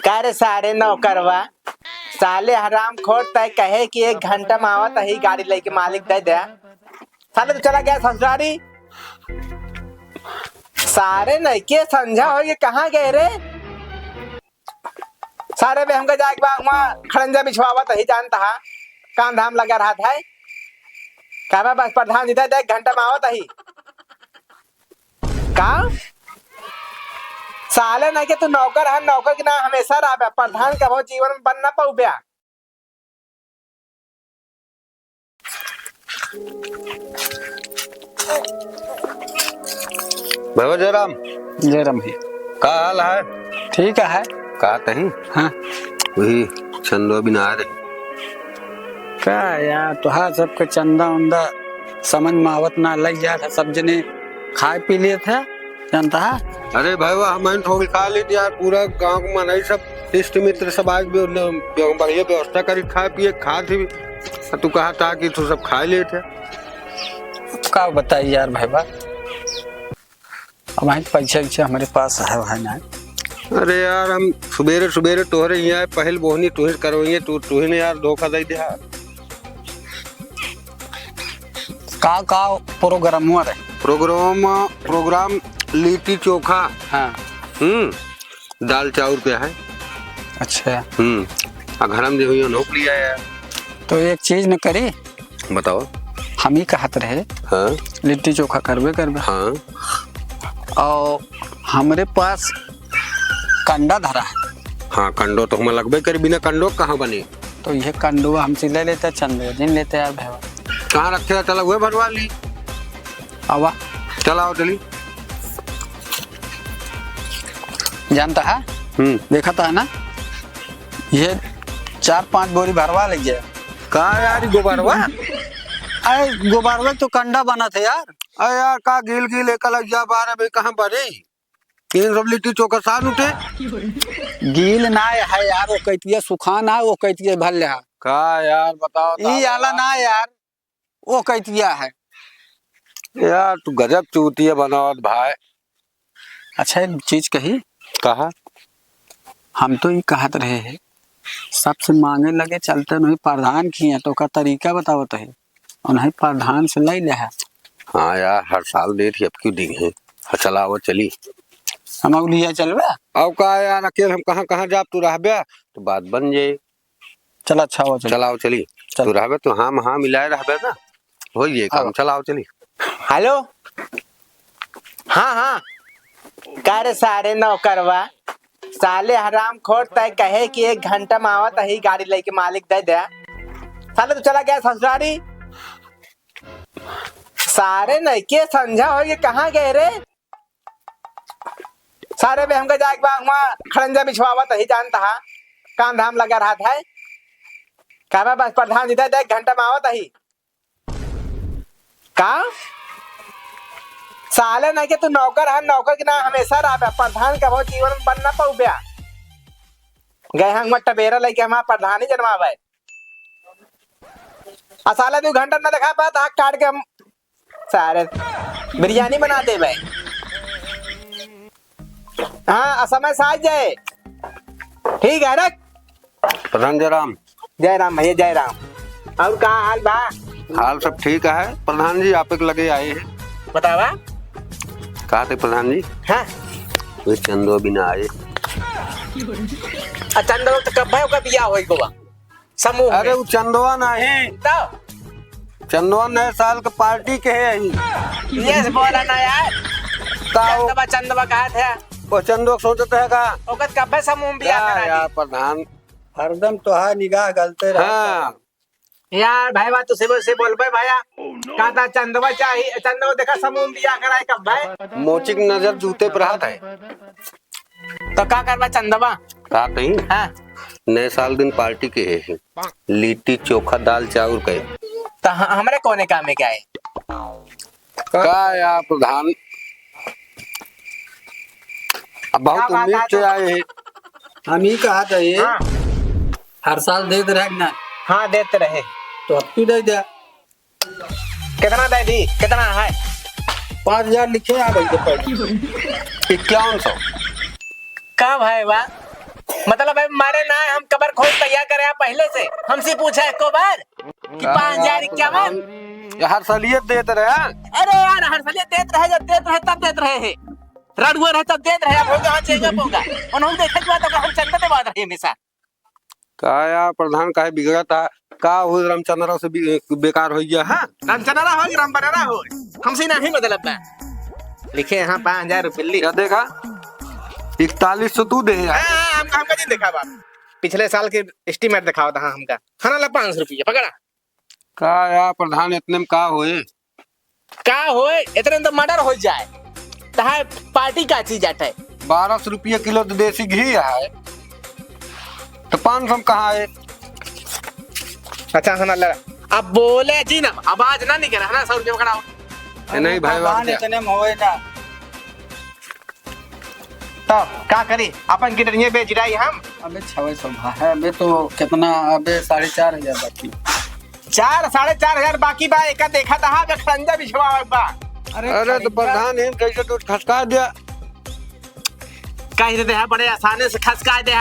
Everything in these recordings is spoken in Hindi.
कर सारे नौकरवा साले हराम खोर तय कहे कि 1 घंटा में आवत ही गाड़ी लेके मालिक दे दे। साले तो चला गया ससुरारी। सारे नहीं के समझा हो ये कहाँ गए रे। सारे बे हमका जाके बा वहाँ खड़ंजा बिछवावत ही जानता है काम धाम लगा रहा था। कहवा बस प्रधान जी दे 1 घंटा में आवत ही का। साले नहीं के तू नौकर है, नौकर के ना हमेशा रहा प्रधान का बहुत जीवन में बनना पाऊ ब्या। भैया जयराम जयराम भैया का हाल है? ठीक है का तही हाँ वही चंदो बिना आ रहे का यार तुहार सबके चंदा उंदा समझ में आवत ना लग जा था। सब जने खाए पी लिए थे जानता है। अरे भैया हम थोड़ी खा ली यार, पूरा गांव को मनाई सब इष्ट मित्र सब आज भी बढ़िया व्यवस्था करी खाए पिए खा थी। तू कहा था कि तू सब खा लिए थे। का बताइए यार भाई हमारे पैसा वैसा हमारे पास है भाई ना। अरे यार हम सुबेरे सुबेरे तोहरे यहाँ पहल बोहनी तुहे करवाइए तुहे ने यार धोखा दे दिया। का प्रोग्राम हुआ रहे प्रोग्राम लिट्टी चोखा हाँ दाल चाउर पे है। अच्छा घर में जो नौक लिया यार। तो एक चीज न करी बताओ। हम ही कहत रहे हाँ लिट्टी चोखा करबे हाँ और हमारे पास कंडा धरा है। हाँ कंडो तो हम लगभग कर बिना कंडो कहाँ बने। तो यह कंडुआ हमसे ले लेते चंदो दिन लेते यार भाई। कहाँ रखे चला हुए भरवा ली। आवा चलाओ चली जानता है देखा था ना ये 4-5 बोरी भरवा ले गया। कहा यार गोबरवा अरे गोबरवा तो कंडा बना था यार। अरे यार का गिल एक लग जा बार अभी कहाँ बने तीन सब लिट्टी चोखा साल उठे। गील ना है यार वो कहती सुखा ना वो कहती भर ले का यार बताओ ई आला ना यार वो कहती है यार तू गजब चूतिया बनावत भाई। अच्छा एक चीज कही कहा हम तो ये कहत रहे हैं सबसे मांगे लगे चलते नहीं प्रधान की है तो का तरीका बतावत है उन्हें प्रधान से ले है। हाँ यार हर साल दे थी अब क्यों दी है। चलाओ चली हम लिया चलवे अब का यार अकेले हम कहाँ जा तू रह तो बात बन जाए। चल अच्छा हो चलाओ चली तू रह तो हाँ मिलाए रह ना हो ये काम। चलाओ चली। हेलो हाँ कर सारे नौकरवा साले हराम खोर तय कहे कि 1 घंटा में आवत ही गाड़ी लेके मालिक दे दे। साले तो चला गया ससुरारी। सारे नहीं के समझा हो ये कहाँ गए रे। सारे बे हमका जाके बा वहाँ खड़ंजा बिछवावत ही जानता है काम धाम लगा रहा था। कहवा बस प्रधान जी दे 1 घंटा में आवत ही का। साले नहीं के तू नौकर है, नौकर के ना हमेशा रहा प्रधान का बहुत जीवन में बनना पाऊ ब्या। गए हम टबेरा लेके हमारा प्रधान ही जन्मावे साले 2 घंटा न देखा पाता आग काट के हम सारे बिरयानी बना दे भाई। हाँ समय से आ जाए ठीक है रख। प्रधान जयराम भैया जयराम। और कहा हाल बा? हाल सब ठीक है प्रधान जी आप एक लगे आए हैं। बतावा कहा थे प्रधान जी। हाँ वे चंदो बिना आए। चंदो तो कब भाई बिया होई गोवा समूह। अरे वो चंदवा नहीं तो चंदवा नए साल के पार्टी के है ये बोला ना यार चंदवा कहा थे वो चंदो सोचते है का ओकत कब भाई समूह बिया करा यार प्रधान हरदम तो है निगाह गलते रहे। हाँ यार भाई बात तुझसे बोल भाई भैया कहता चंदवा चाहिए चंदवा देखा समूह बिया कराए कब भाई मोची की नजर जूते पर हाथ है तो क्या करवा चंदवा कहा नहीं। हाँ नए साल दिन पार्टी के है लिट्टी चोखा दाल चाउर के तो हमारे कोने काम में क्या है का यार प्रधान अब बहुत उम्मीद से आए हैं। हम ही कहा था ये हाँ। हर साल देते रहे ना। हाँ देते रहे तो अब तू दे दिया कितना दे दी कितना है 5000 लिखे आ गई 5100 का भाई बा मतलब है मारे ना हम कबर खोज तैयार करे हैं पहले से हमसे पूछा है को बार कि 5,051। हर सालियत देते रहे हैं। अरे यार हर साल देते रहे, जब देते रहे तब देते रहे हैं, रडुआ रहे तब देते रहे, अब हो जहाँ चेगा पोगा और हम देखे के बाद हम चंदा दे बात रहे हमेशा। का यार प्रधान काहे बिगड़ता का हो रामचंद्र से बेकार हो गया है। रामचंद्रा हो राम बनाना हो हमसे नहीं मतलब बा लिखे यहाँ 5,000 रुपये क्या देखा 4100 तू दे यार। हमका जी देखा बाप पिछले साल के एस्टीमेट दिखाओ था हमका खाना ला 500 रुपये पकड़ा का यार प्रधान इतने में का होए इतने तो मर्डर हो जाए तहा पार्टी का चीज जाता है। 1200 रुपये किलो तो देसी घी है तो 500 कहाँ है। अच्छा है ना अब बोले जी ना आवाज ना निकल है ना 100 रुपये पकड़ाओ। नहीं भाई बात इतने में होए ना तो क्या करी अपन गिटरिये बेच रही हम। अबे 600 है अबे तो कितना अबे 4,500 बाकी 4,500 बाकी बा एक देखा था खरंजा बिछवा बा। अरे तो प्रधान है कैसे तो खसका दिया कहीं दे बड़े आसानी से खसका दे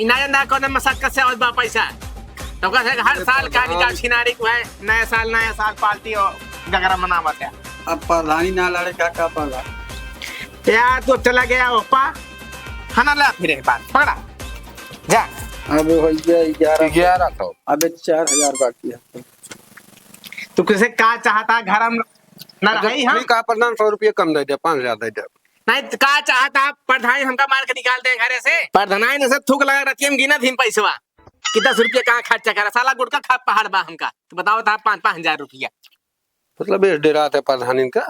इना ना कोनो मशक्कत से और बा पैसा तो कहते हर साल कहानी का छिनारी को है नया साल पार्टी और गगरा मनावत है। अब प्रधानी ना लड़े का पड़ा यार तो चला गया ओपा खाना ला फिर एक बार पकड़ा जा। अब हो गया 1100 अबे 4,000 बाकी है। तू किसे का चाहता घर हम ना रही हम का प्रधान 100 रुपये कम दे दे 5,000 दे दे। नहीं का चाहता प्रधान हमका मार के निकाल दे घरे से। प्रधान ने सब थूक लगा रखी हम गिना थी पैसवा कि 10 रुपये कहाँ खर्चा करा साला गुटका खा पहाड़ बा हमका तो बताओ था 5,000 रुपया मतलब ये डराते प्रधान इनका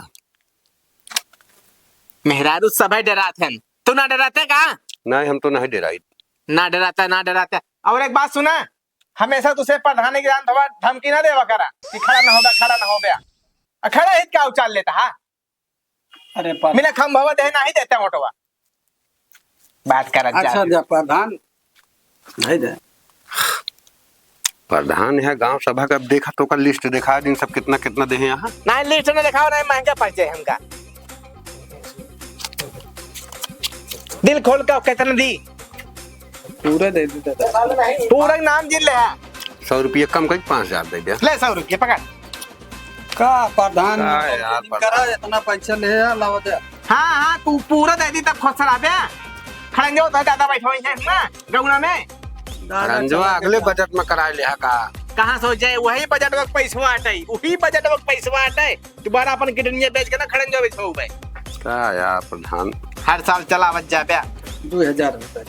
मेहरारू सब डराते हैं तू ना डराते का नहीं हम तो नहीं डराई ना डराता और एक बात सुना हमेशा तुझे प्रधान की जान थोड़ा धमकी ना देवा करा कि खड़ा ना हो गया खड़ा हित क्या उचाल लेता है। अरे मिले खम भवा दे नहीं देते मोटवा बात कर अच्छा दे प्रधान नहीं दे प्रधान है गांव सभा का देखा तो का लिस्ट दिखा दिन सब कितना कितना दे यहाँ नहीं लिस्ट में दिखाओ नहीं महंगा पड़ जाए हमका दिल खोल के कितना दी पूरे दे दी पूरा नाम जिल ले 100 रुपये कम कर 5,000 दे दे ले 100 रुपये पकड़ का प्रधान यार करा इतना पैसा ले लावा दे। हाँ तू पूरा दे दी तब खुश रहा बे खड़ंजो तो ज्यादा बैठो है ना गौना में रंजवा अगले बजट में करा लिया का कहाँ सोचे वही बजट वक्त पैसा आटे वही बजट वक्त पैसा आटे दोबारा अपन किडनी बेच के ना खड़ंजो बेचो बे का यार प्रधान हर साल चला बच जा बे 2,000 रुपए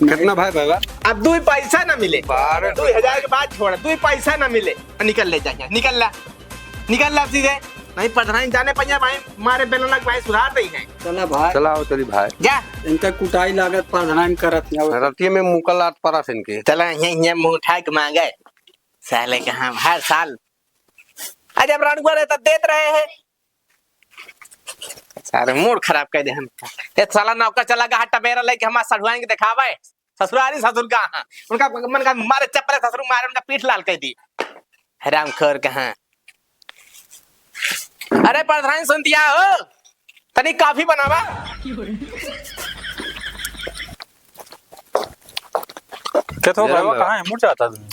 कितना भाई बाबा अब 2 पैसा ना मिले 2,000 के बाद छोड़ 2 पैसा ना मिले निकल ले जाए निकल ला सीधे नहीं प्रधान जाने पहिया भाई मारे बेलन लग भाई सुधार दई है। चला भाई चलाओ चली भाई जा इनका कुटाई लागत प्रधान करत रतिये में मुकल आट परा से इनके चला ये मुंह उठा के मांगे साले कहाँ हर साल आज अब रणगुआ रहता देते रहे हैं सारे मूड खराब कर दे हम ये साला नौका चला गया हट्टा मेरा लेके हमारा सढ़ुआएंगे दिखावे ससुराली ससुर का उनका मन का मारे चप्पल ससुर मारे उनका पीठ लाल कर दी हराम खोर कहाँ। अरे प्रधान सुन दिया हो तनी काफी बनावा क्या तो भाई कहाँ है मुड़ जाता तुम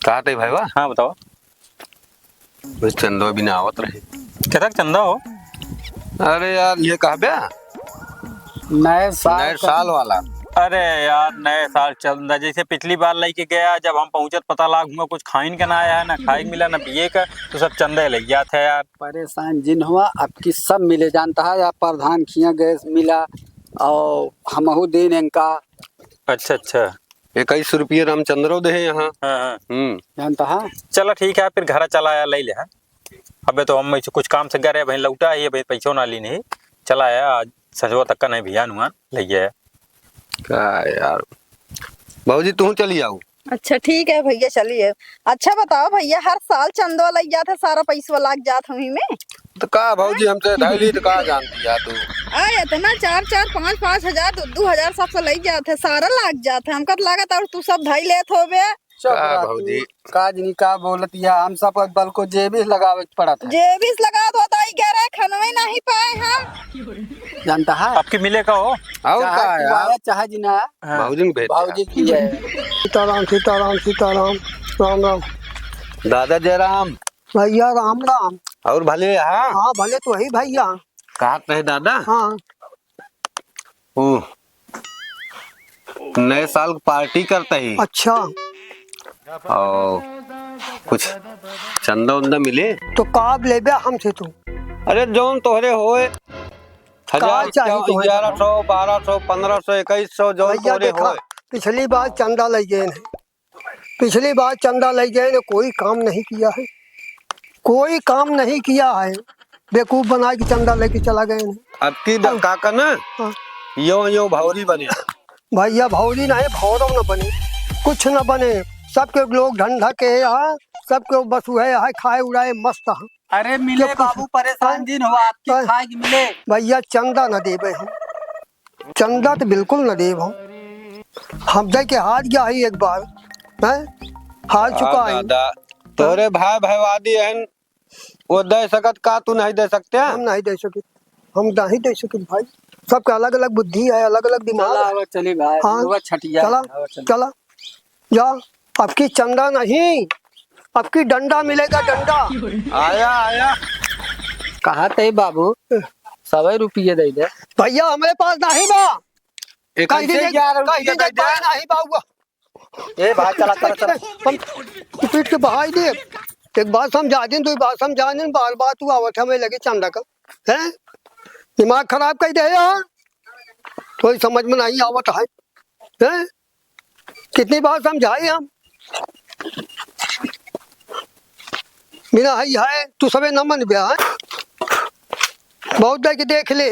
कहा थे भाई वाह हाँ बताओ बस चंदो भी ना आवत रहे क्या तक चंदा हो अरे यार ये कहा बे नए साल वाला अरे यार नए साल चंदा जैसे पिछली बार लेके गया जब हम पहुंचत पता लाग हुआ कुछ खाइन के ना आया है ना खाई मिला ना पिए का तो सब चंदा ले गया था यार परेशान जिन हुआ आपकी सब मिले जानता है आप प्रधान खिया गैस मिला और हमहू दिन इनका अच्छा 21 रुपये रामचंद्रो दे यहाँ हाँ जानता है। चलो ठीक है फिर घर चला आया ले ले अबे तो हम कुछ काम से गए भाई लौटा है भाई पैसों ना ली नहीं चला आया आज सजवा तक का नहीं भैया नुआ ले गया क्या यार बाबूजी तू चली आओ। अच्छा ठीक है भैया चलिए। अच्छा बताओ भैया हर साल चंदवा लग जाता सारा पैसा लग जाता हमी में तो का भाजी हमसे ढाई तो का जानती है तू इतना 4-4 5-5 हजार 2-2 हजार सबसे लग जाते सारा लग जाता हमका तो लागत और तू सब ढाई लेत हो बे चुप का रह भौजी? तू। काजनी का बोलत या हम सब बल को जेबी लगावे पड़ा था। जेबिस लगा दो तो कह रहे खनवे नहीं पाए हम। जानता है आपकी मिले का हो। और का चाहे है तू यार? आया चाहे जिना भौजी ने भेज भाजी की है। सीताराम सीताराम सीताराम राम राम। दादा जयराम। भैया राम राम। और भले हाँ हाँ भले तो वही भैया। कहा रहे दादा? हाँ नए साल पार्टी करते ही अच्छा और कुछ चंदा उंदा मिले तो काब ले बे हमसे तू। अरे जौन तोहरे होए का चाहिए तुम्हें? 1100 1200 1500 2100 जौन भैया तोहरे देखा होए। पिछली बार चंदा ले गए हैं, पिछली बार चंदा ले गए ने कोई काम नहीं किया है, कोई काम नहीं किया है, बेवकूफ बना के चंदा लेके चला गए हैं। अब की काका ना हाँ। यो यो भावरी बने। भैया भौरी नहीं भौरव न बने, कुछ न बने। सबके लोग धंधा के यहाँ सबके बस है खाए उड़ाए मस्त है। अरे मिले क्या बाबू परेशान दिन हुआ आपकी हाँ। खाए की मिले। भैया चंदा न देवे हम, चंदा तो बिल्कुल न देव हम दे के हार गया है एक बार है, हार चुका है। दादा तोरे भाई भाईवादी हैं वो दे सकत का तू नहीं दे सकते हम नहीं दे सके, हम नहीं दे सके भाई। सबका अलग अलग बुद्धि है, अलग अलग दिमाग चला है। आवा चली भाई हाँ, लोगा छटिया चला आवा चली। चला जा। अब की चंदा नहीं, अब की डंडा मिलेगा, डंडा। आया आया कहा थे बाबू 100 रुपये दे दे। भैया हमारे पास नहीं बा, कहीं इकट्ठे 11 कहीं रुपये दे दे। नहीं बाबूआ। ए भाई चला चला चला। हम पीट के बहाई दे। एक बात समझा दिन, दो बात समझा दिन, बार बार तू आवत हमें लगे चंदा का है, दिमाग खराब कर दे यार, कोई समझ में नहीं आवत है, हैं? कितनी बार समझाए हम, बिना है तू सबे न मन ब्याह बहुत देख ले।